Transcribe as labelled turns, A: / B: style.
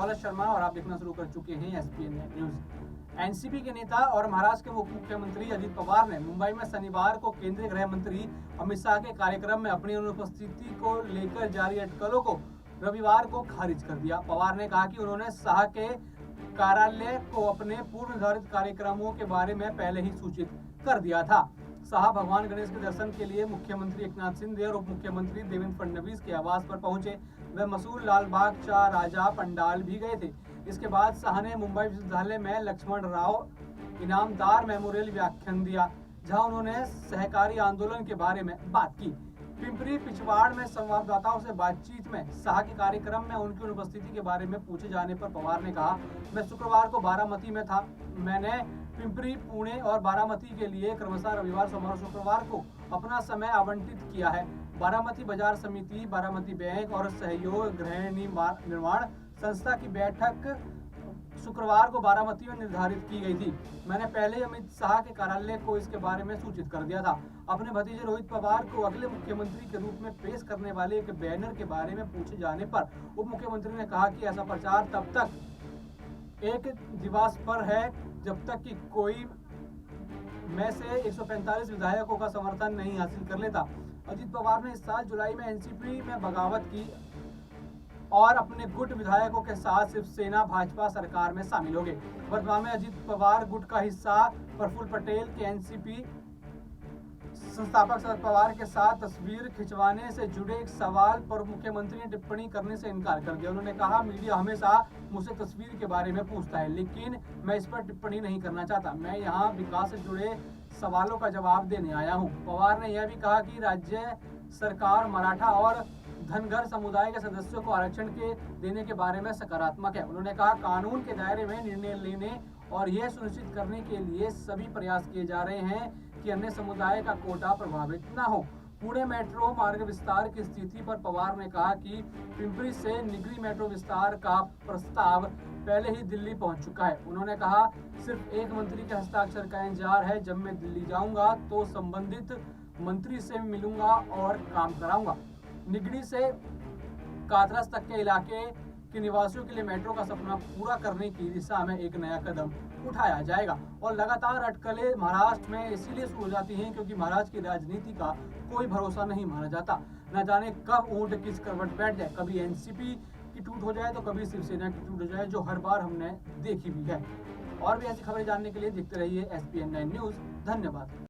A: कमलेश शर्मा और आप देखना शुरू कर चुके हैं एसपीएन न्यूज। एनसीपी के नेता और महाराष्ट्र के उप मुख्यमंत्री अजित पवार ने मुंबई में शनिवार को केंद्रीय गृह मंत्री अमित शाह के कार्यक्रम में अपनी अनुपस्थिति को लेकर जारी अटकलों को रविवार को खारिज कर दिया। पवार ने कहा कि उन्होंने शाह के कार्यालय को अपने पूर्व निर्धारित कार्यक्रमों के बारे में पहले ही सूचित कर दिया था। शाह भगवान गणेश के दर्शन के लिए मुख्यमंत्री एकनाथ शिंदे और उप मुख्यमंत्री देवेंद्र फडणवीस के आवास पर पहुंचे। वे मसूर लालबाग चा राजा पंडाल भी गए थे। इसके बाद शाह ने मुंबई विश्वविद्यालय में लक्ष्मण राव इनामदार मेमोरियल व्याख्यान दिया, जहां उन्होंने सहकारी आंदोलन के बारे में बात की। पिंपरी पिछवाड़ में संवाददाताओं से बातचीत में शाह के कार्यक्रम में उनकी अनुपस्थिति के बारे में पूछे जाने पर पवार ने कहा, मैं शुक्रवार को बारामती में था। मैंने पिंपरी, पुणे और बारामती के लिए क्रमशः रविवार, सोमवार और शुक्रवार को अपना समय आवंटित किया है। बारामती बाजार समिति, बारामती बैंक और सहयोग गृह निर्माण संस्था की बैठक शुक्रवार को बारामती में निर्धारित की गई थी। मैंने पहले अमित शाह के कार्यालय को इसके बारे में सूचित कर दिया था। अपने भतीजे रोहित पवार को अगले मुख्यमंत्री के रूप में पेश करने वाले एक बैनर के बारे में पूछे जाने पर उप मुख्यमंत्री ने कहा कि ऐसा प्रचार तब तक एक दिवस पर है जब तक कि कोई में से 145 विधायकों का समर्थन नहीं हासिल कर लेता। अजित पवार ने इस साल जुलाई में एनसीपी में बगावत की और अपने गुट विधायकों के साथ शिवसेना भाजपा सरकार में शामिल हो गए। वर्तमान में अजित पवार गुट का हिस्सा प्रफुल्ल पटेल के एनसीपी संस्थापक शरद पवार के साथ तस्वीर खिंचवाने से जुड़े एक सवाल पर मुख्यमंत्री ने टिप्पणी करने से इनकार कर दिया। उन्होंने कहा, मीडिया हमेशा मुझसे तस्वीर के बारे में पूछता है, लेकिन मैं इस पर टिप्पणी नहीं करना चाहता। मैं यहाँ विकास से जुड़े सवालों का जवाब देने आया हूँ। पवार ने यह भी कहा कि राज्य सरकार मराठा और धनगर समुदाय के सदस्यों को आरक्षण के देने के बारे में सकारात्मक है। उन्होंने कहा, कानून के दायरे में निर्णय लेने और यह सुनिश्चित करने के लिए सभी प्रयास किए जा रहे हैं कि अन्य समुदाय का कोटा प्रभावित न हो। पुणे मेट्रो मार्ग विस्तार की स्थिति पर पवार ने कहा कि पिंपरी से निगरी मेट्रो विस्तार का प्रस्ताव पहले ही दिल्ली पहुंच चुका है। उन्होंने कहा, सिर्फ एक मंत्री के हस्ताक्षर का इंतजार है। जब मैं दिल्ली जाऊंगा तो संबंधित मंत्री से मिलूंगा और काम कराऊंगा। निगड़ी से कातरस तक के इलाके के निवासियों के लिए मेट्रो का सपना पूरा करने की दिशा में एक नया कदम उठाया जाएगा। और लगातार अटकलें महाराष्ट्र में इसीलिए शुरू हो जाती हैं क्योंकि महाराष्ट्र की राजनीति का कोई भरोसा नहीं माना जाता। न जाने कब ऊंट किस करवट बैठ जाए, कभी एनसीपी की टूट हो जाए तो कभी शिवसेना की टूट हो जाए, जो हर बार हमने देखी भी है। और भी ऐसी खबरें जानने के लिए देखते रहिए एसपीएन 9 न्यूज। धन्यवाद।